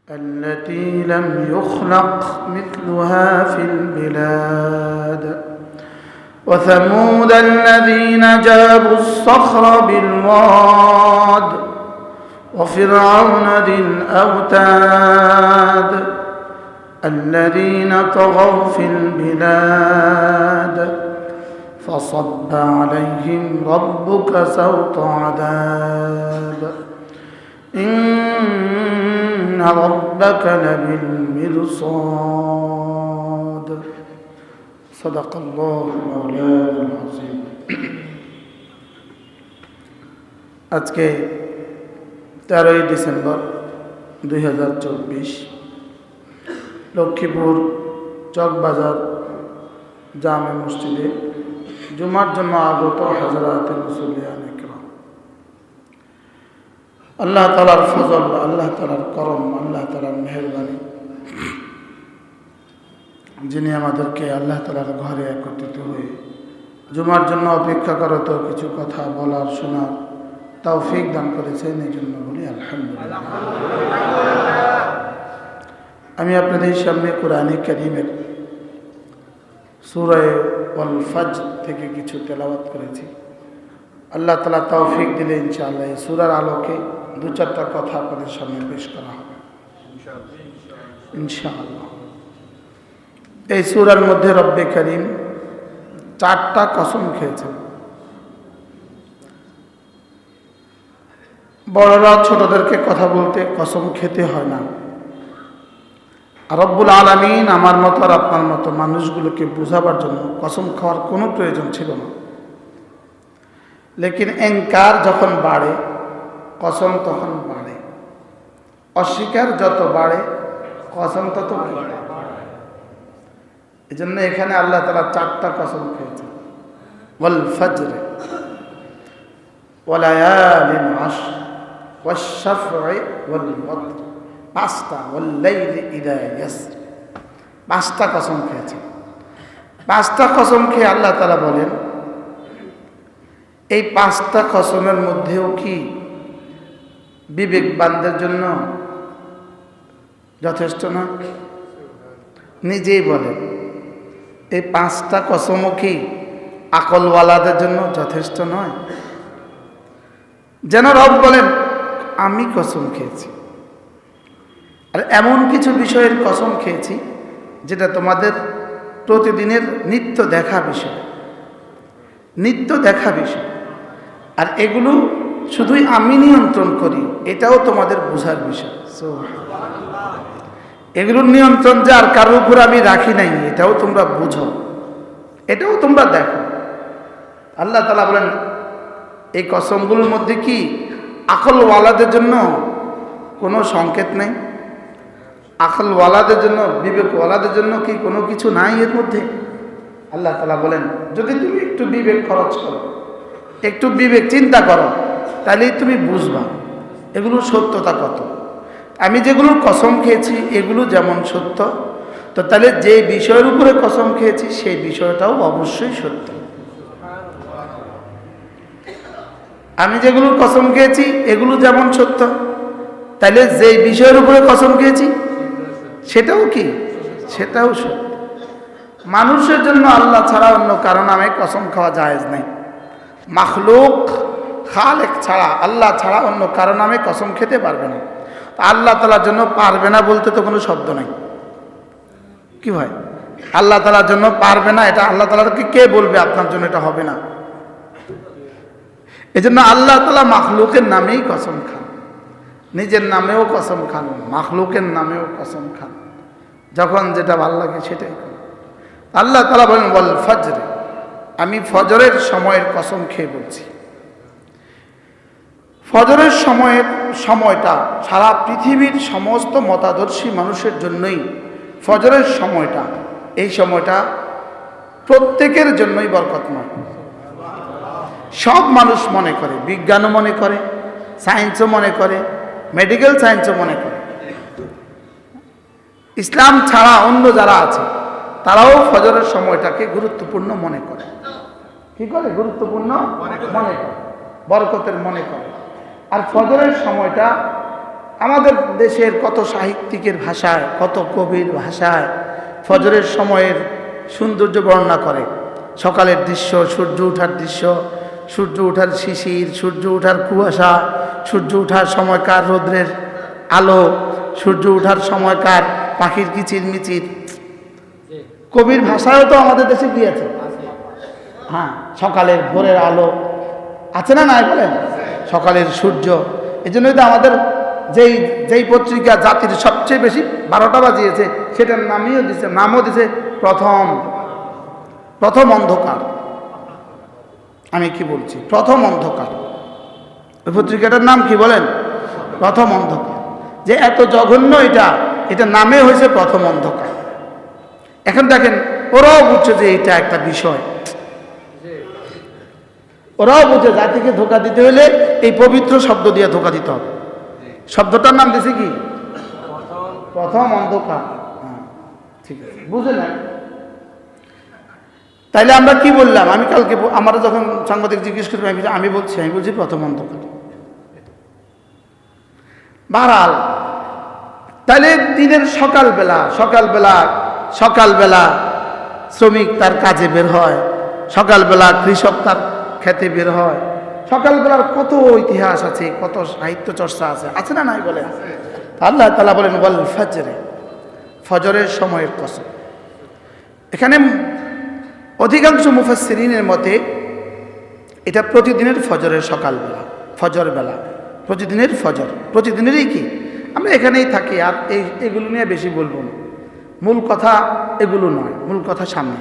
التي لم يخلق مثلها في البلاد وثمود الذين جابوا الصخر بالواد وفرعون ذي الأوتاد الذين طغوا في البلاد فصب عليهم ربك سوط عذاب إن ربك لبالمرصاد صدق الله مولانا العظيم আজকে 13ই ডিসেম্বর 2024 লক্ষ্মীপুর চকবাজার জামে মসজিদে জুমার জন্য আগত হযরত মুসল্লিয়ান ইকরাম, আল্লাহ তাআলার ফজল, আল্লাহ তাআলার করম, আল্লাহ তাআলার মেহেরবানি, যিনি আমাদেরকে আল্লাহ তাআলার ঘরে একত্রিত হয়ে জুমার জন্য অপেক্ষা করত কিছু কথা বলার শোনার তৌফিক দান করেছেন, এই জন্য বলি আলহামদুলিল্লাহ। আমি আপনাদের সামনে কোরআনে কারীমের সূরা আল ফজর থেকে কিছু তেলাওয়াত করেছি। আল্লাহ তাআলা তৌফিক দিলে ইনশাআল্লাহ এই সূরার আলোকে দু চারটা কথা আপনাদের সামনে পেশ করা হবে ইনশাআল্লাহ। এই সূরার মধ্যে রব্বে কারীম 4টা কসম খেয়েছেন। বড়রা ছোটদেরকে কথা বলতে কসম খেতে হয় না। রব্বুল আলামিন আমার মতো আর আপনার মতো মানুষগুলোকে বোঝাবার জন্য কসম খাওয়ার কোনো প্রয়োজন ছিল না। লেকিন এনকার যখন বাড়ে কসম তখন বাড়ে, অস্বীকার যত বাড়ে কসম তত বাড়ে। এই জন্য এখানে আল্লাহ তাআলা 4টা কসম খেয়েছেন। ওয়াল ফজর ওয়া লায়ালিন আশর ওয়াশ শাফঈ ওয়াল ওয়াতর, 5টা, ওয়াল লাইলি ইযা ইয়াসর, 5টা কসম খেয়েছেন। 5টা কসম খেয়ে আল্লাহ তাআলা বলেন এই 5টা কসমের মধ্যেও কি বিবেকবানদের জন্য যথেষ্ট না? নিজেই বলেন এই 5টা কসমও কি আকলওয়ালাদের জন্য যথেষ্ট নয়? যেন রব বলেন আমি কসম খেয়েছি, আর এমন কিছু বিষয়ের কসম খেয়েছি যেটা তোমাদের প্রতিদিনের নিত্য দেখা বিষয়, নিত্য দেখা বিষয়, আর এগুলো শুধুই আমি নিয়ন্ত্রণ করি এটাও তোমাদের বোঝার বিষয়। এগুলোর নিয়ন্ত্রণ যে আর কারোর উপর আমি রাখি নাই এটাও তোমরা বুঝো, এটাও তোমরা দেখো। আল্লাহ তাআলা বলেন এই কসমগুলোর মধ্যে কি আকলওয়ালাদের জন্য কোনো সংকেত নেই? আকলওয়ালাদের জন্য, বিবেকওয়ালাদের জন্য কি কোনো কিছু নাই এর মধ্যে? আল্লাহ তাআলা বলেন যদি তুমি একটু বিবেক খরচ করো, একটু বিবেক চিন্তা করো, তাহলেই তুমি বুঝবা এগুলোর সত্যতা কত। আমি যেগুলোর কসম খেয়েছি এগুলো যেমন সত্য, তো তাহলে যে বিষয়ের উপরে কসম খেয়েছি সেই বিষয়টাও অবশ্যই সত্য। আমি যেগুলোর কসম খেয়েছি এগুলো যেমন সত্য, তাহলে যে বিষয়ের উপরে কসম খেয়েছি সেটাও কি? সেটাও সত্য। মানুষের জন্য আল্লাহ ছাড়া অন্য কারো নামে কসম খাওয়া জায়েজ নাই। মাখলুক খালেক ছাড়া, আল্লাহ ছাড়া অন্য কারো নামে কসম খেতে পারবে না। আল্লাহ তাআলার জন্য পারবে না বলতে তো কোনো শব্দ নাই। কি ভাই, আল্লাহ তাআলার জন্য পারবে না, এটা আল্লাহ তাআলাকে কে বলবে আপনার জন্য এটা হবে না? এজন্য আল্লাহ তাআলা মাখলুকের নামেই কসম খান, নিজের নামেও কসম খান, মাখলুকের নামেও কসম খান, যখন যেটা ভালো লাগে সেটাই খান। আল্লাহ তাআলা বলেন ওয়াল ফজর, আমি ফজরের সময়ের কসম খেয়ে বলছি। ফজরের সময়টা সারা পৃথিবীর সমস্ত মতাদর্শী মানুষের জন্যই ফজরের সময়টা, এই সময়টা প্রত্যেকের জন্যই বরকতময়। সব মানুষ মনে করে, বিজ্ঞানও মনে করে, সায়েন্সও মনে করে, মেডিকেল সায়েন্সও মনে করে, ইসলাম ছাড়া অন্য যারা আছে তারাও ফজরের সময়টাকে গুরুত্বপূর্ণ মনে করে। কি করে? গুরুত্বপূর্ণ মনে করে, বরকতের মনে করে। আর ফজরের সময়টা আমাদের দেশের কত সাহিত্যিকের ভাষায়, কত কবির ভাষায় ফজরের সময়ের সৌন্দর্য বর্ণনা করে। সকালের দৃশ্য, সূর্য ওঠার দৃশ্য, সূর্য ওঠার শিশির, সূর্য ওঠার কুয়াশা, সূর্য ওঠার সময়কার রৌদ্রের আলো, সূর্য ওঠার সময়কার পাখির কিচিরমিচির। কবির ভাষায়ও তো আমাদের দেশে কি আছে? হ্যাঁ, সকালের ভোরের আলো আছে না নাই বলেন? সকালের সূর্য। এই জন্যই তো আমাদের যেই পত্রিকা জাতির সবচেয়ে বেশি 12টা বাজিয়েছে, সেটার নামও দিছে প্রথম অন্ধকার। আমি কি বলছি? প্রথম অন্ধকার। ওই পত্রিকাটার নাম কি বলেন? প্রথম অন্ধকার। যে এত জঘন্য এটা নামে হয়েছে প্রথম অন্ধকার। এখন দেখেন, ওরাও বুঝছে যে এটা একটা বিষয়, ওরাও বুঝে জাতিকে ধোঁকা দিতে হলে এই পবিত্র শব্দ দিয়ে ধোঁকা দিতে হবে। শব্দটার নাম দিছে কি? প্রথম অন্ধকার। ঠিক আছে, বুঝে না? তাইলে আমরা কি বললাম? আমি কালকে আমরা যখন সাংবাদিক জিজ্ঞেস করি, আমি বলছি প্রথম অন্ধকার। বারাল তাইলে দিনের সকালবেলা শ্রমিক তার কাজে বের হয়, সকালবেলা কৃষক তার খেতে বের হয়। সকালবেলার কত ইতিহাস আছে, কত সাহিত্য চর্চা আছে না নাই বলেন? আল্লাহ তাআলা বলেন ওয়াল ফজরে, ফজরের সময়ের কসম। এখানে অধিকাংশ মুফাসসিরিনের মতে এটা প্রতিদিনের ফজরের সকালবেলা, ফজর বেলা, প্রতিদিনের ফজর, প্রতিদিনেরই কি আমরা এখানেই থাকি। আর এগুলো নিয়ে বেশি বলবো না, মূল কথা এগুলো নয়, মূল কথা সামনে।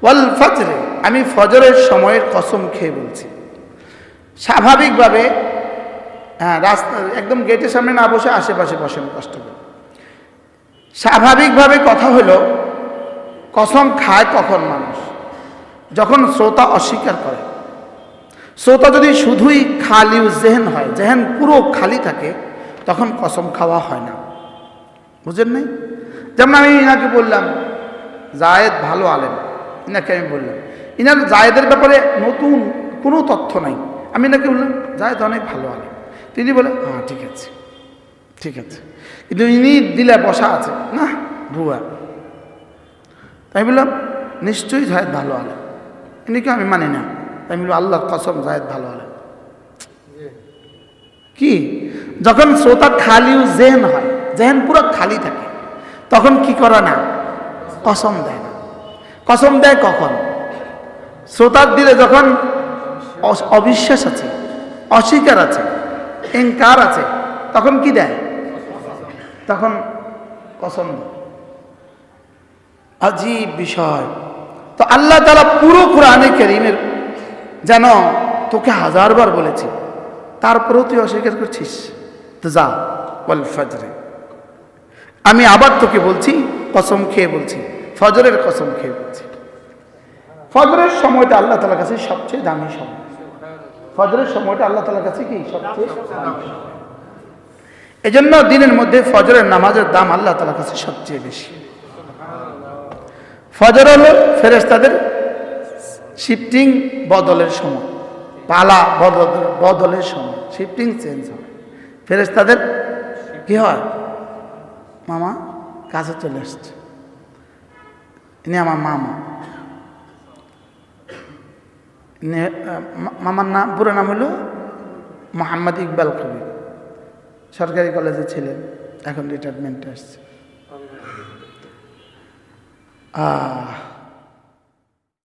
ওয়াল ফজরে, আমি ফজরের সময়ের কসম খেয়ে বলছি। স্বাভাবিকভাবে রাস্তা একদম গেটের সামনে না বসে আশেপাশে বসেন, কষ্ট করে। স্বাভাবিকভাবে কথা হলো, কসম খায় কখন মানুষ? যখন শ্রোতা অস্বীকার করে। শ্রোতা যদি শুধুই খালি জেহেন হয়, জেহেন পুরো খালি থাকে, তখন কসম খাওয়া হয় না। বুঝেন নাই? যেমন আমি ইনাকে বললাম জায়েদ ভালো আলেম, ইনাকে আমি বললাম, ইনার জায়েদের ব্যাপারে নতুন কোনো তথ্য নাই। আমি ইনাকে বললাম জায়েদ অনেক ভালো আলেম। তিনি বলে হ্যাঁ ঠিক আছে, কিন্তু ইনি দিলে বসা আছে না ভুয়া। তাই বললাম নিশ্চয়ই জায়েদ ভালো আলেম, ইনিকে আমি মানি না। তাই বললাম আল্লাহর কসম জায়েদ ভালো আলেম। কি? যখন শ্রোতা খালি জেহেন হয়, জেহেন পুরো খালি থাকে, তখন কি করে না? কসম দেয় না। কসম দেয় কখন? শ্রোতার দিলে যখন অবিশ্বাস আছে, অস্বীকার আছে, ইনকার আছে, তখন কি দেয়? তখন কসম দেয়। আজীব বিষয়। তো আল্লাহ তাআলা পুরো কোরআনে কারীমের যেন তোকে 1000 বার বলেছি, তারপরেও তুই অস্বীকার করছিস। তো যা, ওয়াল ফজরে, আমি আবার তোকে বলছি, কসম খেয়ে বলছি, ফজরের কসম খেয়ে বলছি। ফজরের সময়টা আল্লাহ তাআলার কাছে সবচেয়ে দামি সময়। ফজরের সময়টা আল্লাহ তাআলার কাছে কি সবচেয়ে দামি। এজন্য দিনের মধ্যে ফজরের নামাজের দাম আল্লাহ তাআলার কাছে সবচেয়ে বেশি। ফজর হলো ফেরেশতাদের শিফটিং বদলের সময়, পালা বদলের সময়, শিফটিং চেঞ্জ হয়। ফেরেশতাদের কি হয়? মামা কাছে চলে আসছে, ইনি আমার মামা। মামার নাম, পুরো নাম হলো মোহাম্মদ ইকবাল কবির, সরকারি কলেজে ছিলেন, এখন রিটায়ারমেন্টে আসছে।